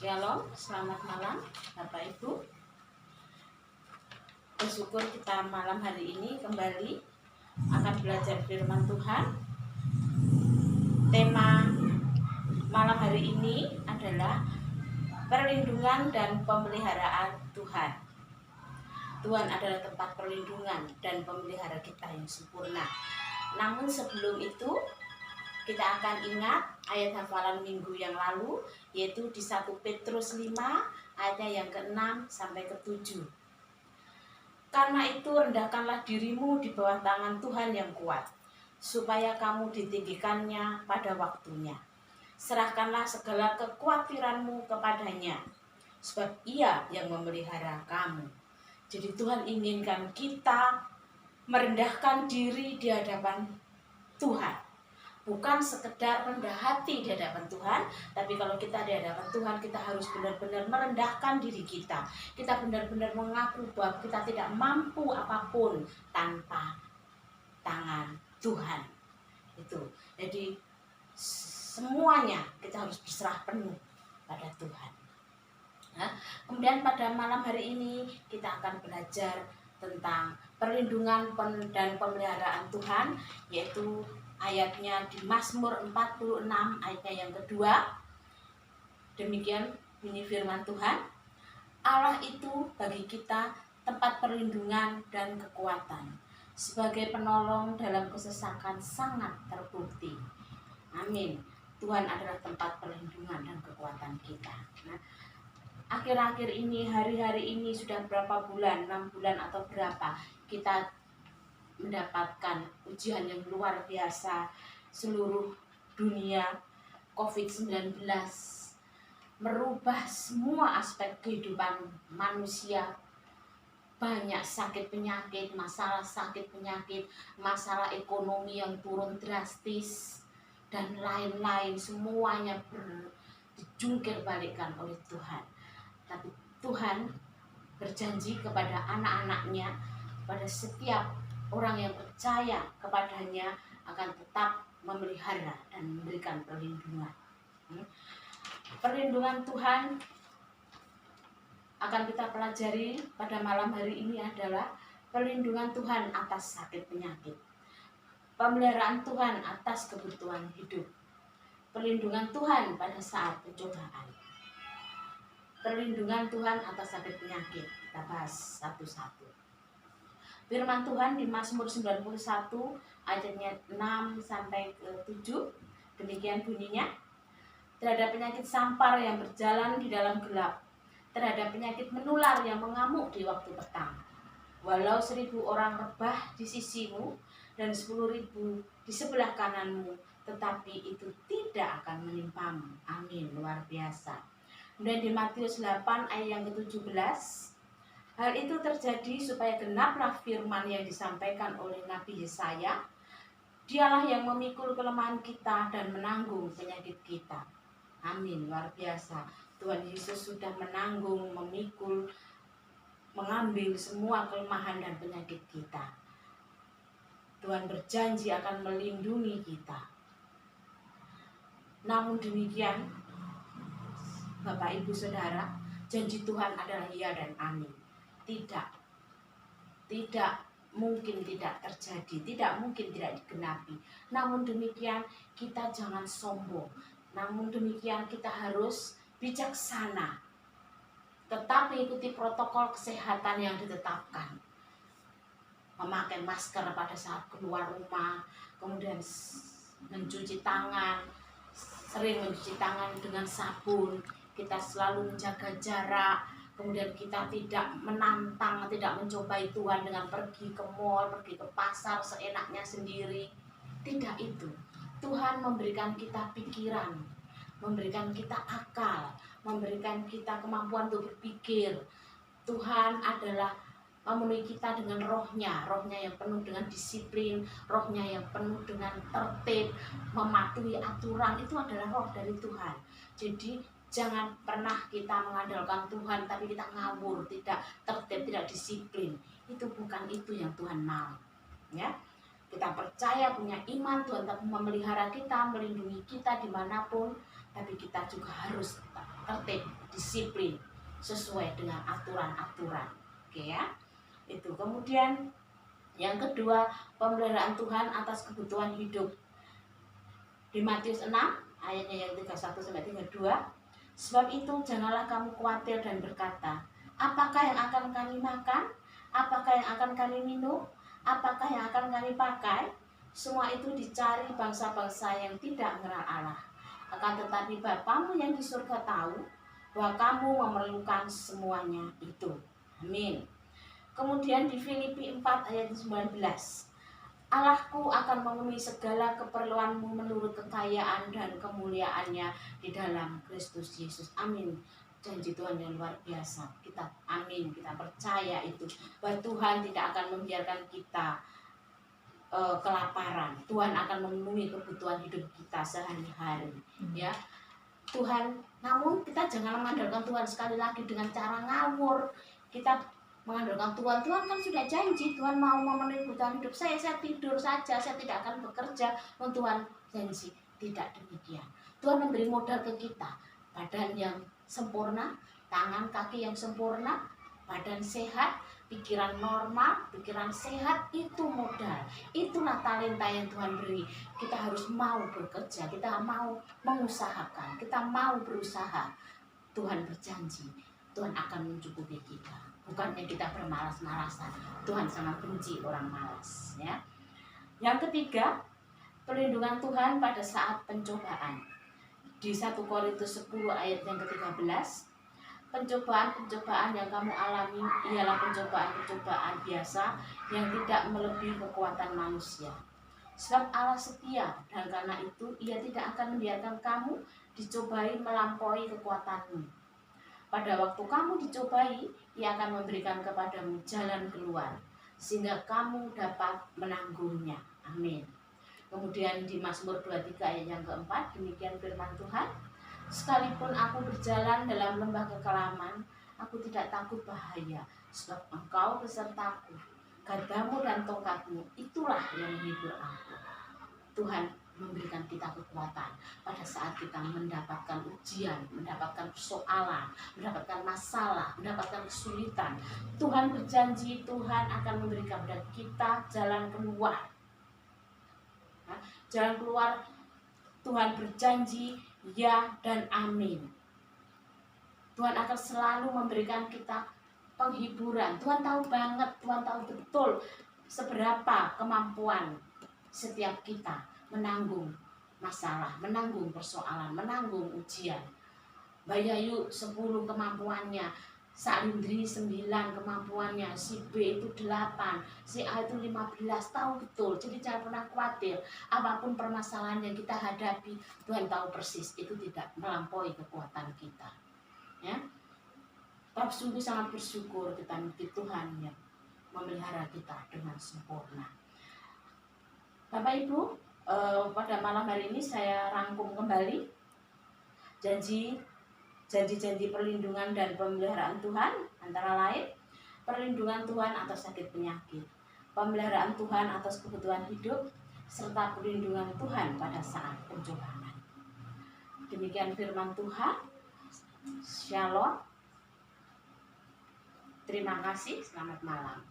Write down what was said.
Shalom, selamat malam Bapak Ibu. Bersyukur kita malam hari ini kembali akan belajar firman Tuhan. Tema malam hari ini adalah perlindungan dan pemeliharaan Tuhan. Tuhan adalah tempat perlindungan dan pemelihara kita yang sempurna. Namun sebelum itu kita akan ingat ayat hafalan minggu yang lalu, yaitu di 1 Petrus 5 ayatnya yang ke-6 sampai ke-7. Karena itu rendahkanlah dirimu di bawah tangan Tuhan yang kuat, supaya kamu ditinggikannya pada waktunya. Serahkanlah segala kekhawatiranmu kepadanya, sebab Ia yang memelihara kamu. Jadi Tuhan inginkan kita merendahkan diri di hadapan Tuhan. Bukan sekedar rendah hati di hadapan Tuhan, tapi kalau kita di hadapan Tuhan, kita harus benar-benar merendahkan diri kita. Kita benar-benar mengaku bahwa kita tidak mampu apapun tanpa tangan Tuhan. Itu. Jadi semuanya kita harus berserah penuh pada Tuhan. Nah, kemudian pada malam hari ini kita akan belajar tentang perlindungan dan pemeliharaan Tuhan, yaitu ayatnya di Mazmur 46 ayatnya yang kedua. Demikian bunyi firman Tuhan. Allah itu bagi kita tempat perlindungan dan kekuatan, sebagai penolong dalam kesesakan sangat terbukti. Amin. Tuhan adalah tempat perlindungan dan kekuatan kita. Nah, akhir-akhir ini, hari-hari ini sudah berapa bulan, 6 bulan atau berapa, kita mendapatkan ujian yang luar biasa. Seluruh dunia, COVID-19 merubah semua aspek kehidupan manusia. Banyak sakit penyakit, masalah sakit penyakit, masalah ekonomi yang turun drastis, dan lain-lain. Semuanya dijungkir balikkan oleh Tuhan. Tapi Tuhan berjanji kepada anak-anaknya, pada setiap orang yang percaya kepadanya, akan tetap memelihara dan memberikan perlindungan. Perlindungan Tuhan akan kita pelajari pada malam hari ini adalah perlindungan Tuhan atas sakit penyakit, pemeliharaan Tuhan atas kebutuhan hidup, perlindungan Tuhan pada saat pencobaan, perlindungan Tuhan atas sakit penyakit. Kita bahas satu-satu. Firman Tuhan di Mazmur 91 ayatnya 6 sampai ke 7. Demikian bunyinya. Terhadap penyakit sampar yang berjalan di dalam gelap, terhadap penyakit menular yang mengamuk di waktu petang, walau 1000 orang rebah di sisimu dan 10.000 di sebelah kananmu, tetapi itu tidak akan menimpamu. Amin. Luar biasa. Kemudian di Matius 8 ayat yang ke-17, hal itu terjadi supaya genaplah firman yang disampaikan oleh Nabi Yesaya, Dialah yang memikul kelemahan kita dan menanggung penyakit kita. Amin. Luar biasa. Tuhan Yesus sudah menanggung, memikul, mengambil semua kelemahan dan penyakit kita. Tuhan berjanji akan melindungi kita. Namun demikian, Bapak Ibu Saudara, janji Tuhan adalah ya dan amin. Tidak mungkin tidak terjadi, tidak mungkin tidak digenapi. Namun demikian kita jangan sombong. Namun demikian kita harus bijaksana, tetap mengikuti protokol kesehatan yang ditetapkan. Memakai masker pada saat keluar rumah, kemudian mencuci tangan, sering mencuci tangan dengan sabun. Kita selalu menjaga jarak. Kemudian kita tidak menantang, tidak mencobai Tuhan dengan pergi ke mall, pergi ke pasar seenaknya sendiri. Tidak itu. Tuhan memberikan kita pikiran, memberikan kita akal, memberikan kita kemampuan untuk berpikir. Tuhan adalah memenuhi kita dengan rohnya yang penuh dengan disiplin, rohnya yang penuh dengan tertib, mematuhi aturan. Itu adalah roh dari Tuhan. Jadi jangan pernah kita mengandalkan Tuhan tapi kita ngawur, tidak tertib, tidak disiplin. Itu bukan itu yang Tuhan mau. Ya, Kita percaya, punya iman, Tuhan tetap memelihara kita, melindungi kita dimanapun. Tapi kita juga harus tertib, disiplin, sesuai dengan aturan-aturan. Oke ya. Itu. Kemudian yang kedua, pemeliharaan Tuhan atas kebutuhan hidup. Di Matius 6 ayatnya yang 31 sampai 32. Sebab itu janganlah kamu khawatir dan berkata, apakah yang akan kami makan? Apakah yang akan kami minum? Apakah yang akan kami pakai? Semua itu dicari bangsa-bangsa yang tidak mengenal Allah. Akan tetapi Bapamu yang di surga tahu bahwa kamu memerlukan semuanya itu. Amin. Kemudian di Filipi 4 ayat 19. Allahku akan memenuhi segala keperluanmu menurut kekayaan dan kemuliaannya di dalam Kristus Yesus. Amin. Janji Tuhan yang luar biasa. Kita amin, kita percaya itu, bahwa Tuhan tidak akan membiarkan kita kelaparan. Tuhan akan memenuhi kebutuhan hidup kita sehari-hari. Ya, Tuhan. Namun kita jangan mengandalkan Tuhan sekali lagi dengan cara ngawur. Kita mengandalkan Tuhan. Tuhan kan sudah janji, Tuhan mau memenuhi kebutuhan hidup saya tidur saja, saya tidak akan bekerja. Tuhan janji tidak demikian. Tuhan memberi modal ke kita, badan yang sempurna, tangan kaki yang sempurna, badan sehat, pikiran normal, pikiran sehat, itu modal. Itulah talenta yang Tuhan beri. Kita harus mau bekerja, kita mau mengusahakan, kita mau berusaha. Tuhan berjanji, Tuhan akan mencukupi kita. Bukannya kita bermalas-malasan. Tuhan sangat benci orang malas. Ya. Yang ketiga, perlindungan Tuhan pada saat pencobaan. Di 1 Korintus 10 ayat yang ke-13, pencobaan-pencobaan yang kamu alami ialah pencobaan-pencobaan biasa yang tidak melebihi kekuatan manusia. Sebab Allah setia, dan karena itu Ia tidak akan membiarkan kamu dicobai melampaui kekuatanmu. Pada waktu kamu dicobai, Ia akan memberikan kepadamu jalan keluar, sehingga kamu dapat menanggungnya. Amin. Kemudian di Mazmur 23 ayat yang keempat, demikian firman Tuhan. Sekalipun aku berjalan dalam lembah kekelaman, aku tidak takut bahaya, sebab Engkau besertaku. Gadamu dan tongkatmu, itulah yang menghibur aku. Tuhan memberikan kita kekuatan pada saat kita mendapatkan ujian, mendapatkan persoalan, mendapatkan masalah, mendapatkan kesulitan. Tuhan berjanji, Tuhan akan memberikan kepada kita jalan keluar. Jalan keluar, Tuhan berjanji, ya dan amin. Tuhan akan selalu memberikan kita penghiburan. Tuhan tahu banget, Tuhan tahu betul seberapa kemampuan setiap kita menanggung masalah, menanggung persoalan, menanggung ujian. Mbak Yayu 10 kemampuannya, Salindri 9 kemampuannya, si B itu 8, si A itu 15, tahu betul. Jadi jangan pernah khawatir, apapun permasalahan yang kita hadapi, Tuhan tahu persis, itu tidak melampaui kekuatan kita. Ya, tapi sungguh sangat bersyukur kita memiliki Tuhan yang memelihara kita dengan sempurna. Bapak Ibu, pada malam hari ini saya rangkum kembali janji-janji perlindungan dan pemeliharaan Tuhan, antara lain perlindungan Tuhan atas sakit penyakit, pemeliharaan Tuhan atas kebutuhan hidup, serta perlindungan Tuhan pada saat pencobaan. Demikian firman Tuhan. Shalom. Terima kasih, selamat malam.